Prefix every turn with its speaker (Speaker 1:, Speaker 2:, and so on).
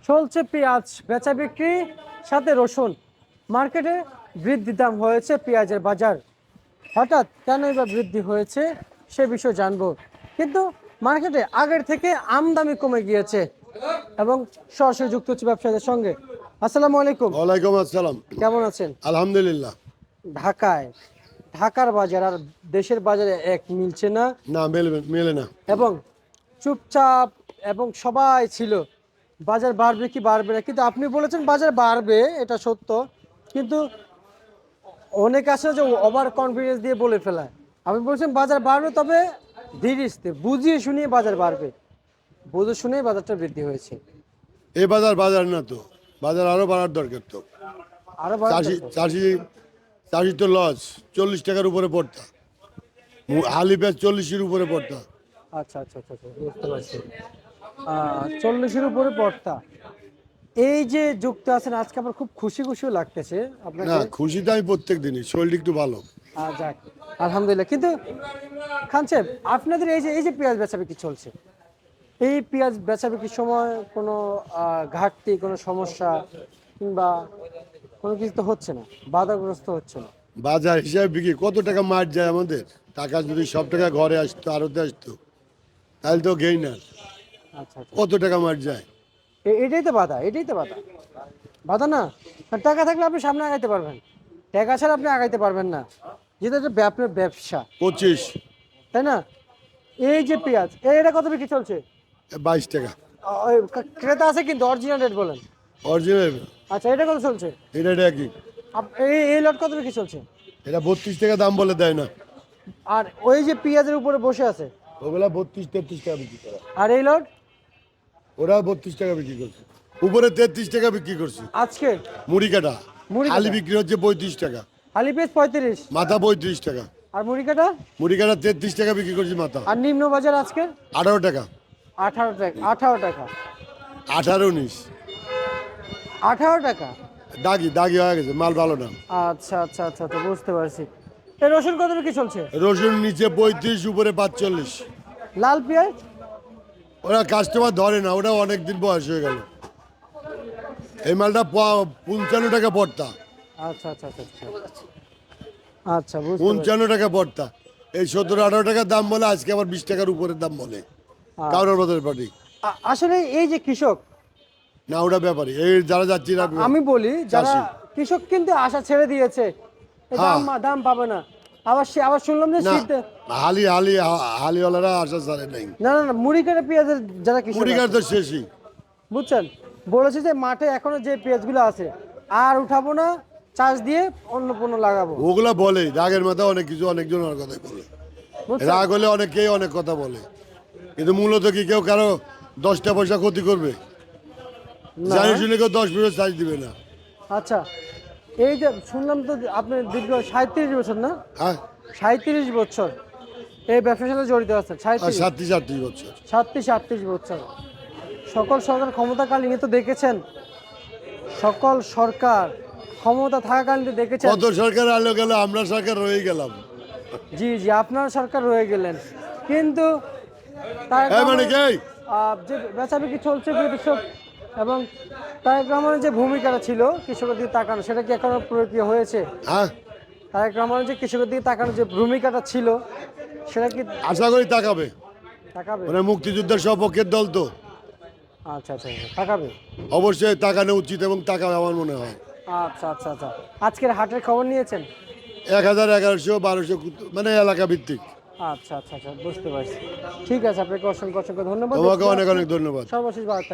Speaker 1: চলছে পেঁয়াজ বেচা বিক্রি, সাথে রসুন। মার্কেটে বৃদ্ধি দাম হয়েছে পেঁয়াজের বাজার। হঠাৎ কেনই বা বৃদ্ধি হয়েছে সে বিষয়ে জানবো। কিন্তু মার্কেটে আগের থেকে আমদানি কমে গিয়েছে। এবং সরাসরি যুক্ত হচ্ছে ব্যবসায়ীদের সঙ্গে। আসসালামু আলাইকুম।
Speaker 2: ওয়ালাইকুম আসসালাম।
Speaker 1: কেমন আছেন?
Speaker 2: আলহামদুলিল্লাহ।
Speaker 1: ঢাকায় ঢাকার বাজার আর দেশের বাজারে এক মিলছে না।
Speaker 2: না, মেলে না।
Speaker 1: এবং চুপচাপ, এবং সবাই ছিল বাজার বাড়বে কি বাড়বে না, কিন্তু আপনি বলেছেন বাজার বাড়বে, এটা সত্য। কিন্তু অনেক আছে যে ওভার কনফিডেন্স দিয়ে বলে ফেলায়। আপনি বলছেন বাজার বাড়বে, তবে ধীরে সুস্থে বুঝিয়ে শুনিয়ে বাজার বাড়বে। বুঝে শুনেই বাজারটা বৃদ্ধি হয়েছে।
Speaker 2: এই বাজার বাজার না তো, বাজার আরো বাড়ার দরকার তো।
Speaker 1: আরো
Speaker 2: চাষি চাষি চাষি তো লস, 40 টাকার উপরে পড়তা। হালি পেঁয়াজ 40-এর উপরে পড়তা।
Speaker 1: আচ্ছা আচ্ছা আচ্ছা আচ্ছা, বুঝতে পারছি। 40-এর উপরে পড়তা। এই যে যুক্ত আছেন আজকে, আমার খুব খুশি খুশিও লাগতেছে
Speaker 2: না,
Speaker 1: আপনাকে।
Speaker 2: খুশি তো আমি প্রত্যেক দিনই, শরীর একটু ভালো।
Speaker 1: যাক, আলহামদুলিল্লাহ। কিন্তু খান সাহেব, আপনাদের এই যে পেঁয়াজ বেচাবিক্রি চলছে, এই পেঁয়াজ বেচাবিক্রির সময় কোনো ঘাটতি, কোনো সমস্যা কিংবা কোনো কিছু তো হচ্ছে না, বাধাগ্রস্ত হচ্ছে না?
Speaker 2: বাজার হিসাবে বিক্রি কত টাকা মার যায় আমাদের। টাকা যদি সব টাকা ঘরে আসতো, আড়তে আসতো, তাহলে তো গেইনার।
Speaker 1: আচ্ছা আচ্ছা,
Speaker 2: কত টাকা মার যায়।
Speaker 1: এটাই তো বাধা, এটাই তো বাধা। বাধা না? আর টাকা থাকলে আপনি সামনে আগাইতে পারবেন, টাকা ছাড়া আপনি আগাইতে পারবেন না। যেটা হচ্ছে আপনার ব্যবসা,
Speaker 2: 25,
Speaker 1: তাই না? এই যে পেঁয়াজ, এটা কত বিক্রি চলছে?
Speaker 2: 22 টাকা
Speaker 1: ওই ক্রেতা আছে কিন্তু, অরিজিনাল রেট বলেন।
Speaker 2: অরিজিনাল।
Speaker 1: আচ্ছা, এটা কত চলছে?
Speaker 2: এটা একই।
Speaker 1: এই লট কত বিক্রি চলছে?
Speaker 2: এটা 32 টাকা দাম বলে দেয় না।
Speaker 1: আর ওই যে পেঁয়াজের উপরে বসে আছে,
Speaker 2: ওগুলা 32-33 টাকা বিক্রি করে।
Speaker 1: আর এই লট?
Speaker 2: ওরা 32 টাকা বিক্রি করছে, উপরে 33 টাকা বিক্রি করছে।
Speaker 1: আজকে
Speaker 2: মুড়ি কাটা
Speaker 1: মুড়ি
Speaker 2: হালি
Speaker 1: কাটা?
Speaker 2: বিক্রি হচ্ছে 35 টাকা,
Speaker 1: হালি পেঁয়াজ 35,
Speaker 2: মাথা 35 টাকা।
Speaker 1: আর মুড়ি কাটা?
Speaker 2: মুড়ি কাটা 33 টাকা বিক্রি করছে মাথা।
Speaker 1: আর নিম্ন বাজার আজকে
Speaker 2: 18 টাকা।
Speaker 1: 18 টাকা। 18 টাকা?
Speaker 2: 18-19
Speaker 1: 18 টাকা?
Speaker 2: দাগি দাগি হয়ে গেছে, মাল ভালো না।
Speaker 1: আচ্ছা আচ্ছা আচ্ছা আচ্ছা, বুঝতে পারছি। এই রসুন কত বিক্রি চলছে?
Speaker 2: রসুন নিচে 35, উপরে 45।
Speaker 1: লাল পেঁয়াজ?
Speaker 2: ওরা কাস্টমার ধরে না, ওটা অনেক দিন বয়স হয়ে গেল। এই মালটা 55 টাকা পড়তা।
Speaker 1: আচ্ছা আচ্ছা আচ্ছা আচ্ছা আচ্ছা, বুঝতে পারছি।
Speaker 2: 55 টাকা পড়তা। এই 17-18 টাকার দাম বলে, আজকে আবার 20 টাকার উপরের দাম বলে। কারোর বাজার পার্টি
Speaker 1: আসলে এই যে কৃষক,
Speaker 2: না, ওটা ব্যাপারী। এই যারা যাচ্ছি না,
Speaker 1: আমি বলি যারা
Speaker 2: চাষি।
Speaker 1: কৃষক কিন্তু আশা ছেড়ে দিয়েছে, এই
Speaker 2: হ্যাঁ।
Speaker 1: দাম পাবে না। আবার শুনলাম যে
Speaker 2: না,
Speaker 1: শীত।
Speaker 2: হালিওয়ালারা আশা ছাড়ে নাই।
Speaker 1: না না না, মুড়ি কাটা পেঁয়াজের যারা কৃষক
Speaker 2: মুড়িকার
Speaker 1: আছে,
Speaker 2: তো শেষই।
Speaker 1: বুঝছেন, বলেছে যে মাঠে এখনো যে পেঁয়াজগুলো আছে আর উঠাবো না, চাষ দিয়ে অন্য পণ্য লাগাবো।
Speaker 2: ওগুলা বলে রাগের মাথায় অনেক কিছু, অনেকজন অনেক কথাই বলে।
Speaker 1: বুঝছেন?
Speaker 2: রাগ হলে অনেকেই অনেক কথা বলে, কিন্তু মূলত কি কেউ কারো 10টা পয়সা ক্ষতি করবে?
Speaker 1: না।
Speaker 2: জানি শুনে কেউ 10 মিনিট চার্জ দিবে না।
Speaker 1: আচ্ছা, এই যে শুনলাম তো আপনি দীর্ঘ 37 বছর, না
Speaker 2: হ্যাঁ,
Speaker 1: 37 বছর এই ব্যবসার সাথে জড়িত আছেন?
Speaker 2: আর
Speaker 1: 37,
Speaker 2: 37 বছর।
Speaker 1: 37 বছর। সকল সরকার ক্ষমতাকালীন তো দেখেছেন, সকল সরকার ক্ষমতা থাকাকালীন তো দেখেছেন।
Speaker 2: কত সরকার আলো গেল, আমরা সরকার রয়ে গেলাম।
Speaker 1: জি জি, আপনার সরকার রয়ে গেলেন, কিন্তু তারেক
Speaker 2: মানে
Speaker 1: রহমানের,
Speaker 2: কি?
Speaker 1: যে বেচাবিক্রি চলছে কৃষক, এবং তারেক রহমানের যে ভূমিকাটা ছিল কৃষকের দিকে তাকানো, সেটা কি এখনো প্রয়োগ হয়েছে?
Speaker 2: হ্যাঁ,
Speaker 1: তারেক রহমানের যে কৃষকের দিকে তাকানোর যে ভূমিকাটা ছিল, সেটা কি
Speaker 2: আশা করি তাকাবে।
Speaker 1: তাকাবে?
Speaker 2: মানে মুক্তিযুদ্ধের সপক্ষের দল তো,
Speaker 1: আচ্ছা আচ্ছা আচ্ছা, তাকাবে।
Speaker 2: অবশ্যই তাকানো উচিত, এবং তাকাবে আমার মনে হয়।
Speaker 1: আচ্ছা আচ্ছা আচ্ছা, আজকের হাটের খবর নিয়েছেন?
Speaker 2: 1000, 1100, 1200, মানে এলাকা ভিত্তিক।
Speaker 1: আচ্ছা আচ্ছা আচ্ছা, বুঝতে পারছি। ঠিক আছে, আপনাকে অসংখ্য অসংখ্য ধন্যবাদ।
Speaker 2: তোমাকে অনেক অনেক ধন্যবাদ।
Speaker 1: সর্বশেষ বার্তা।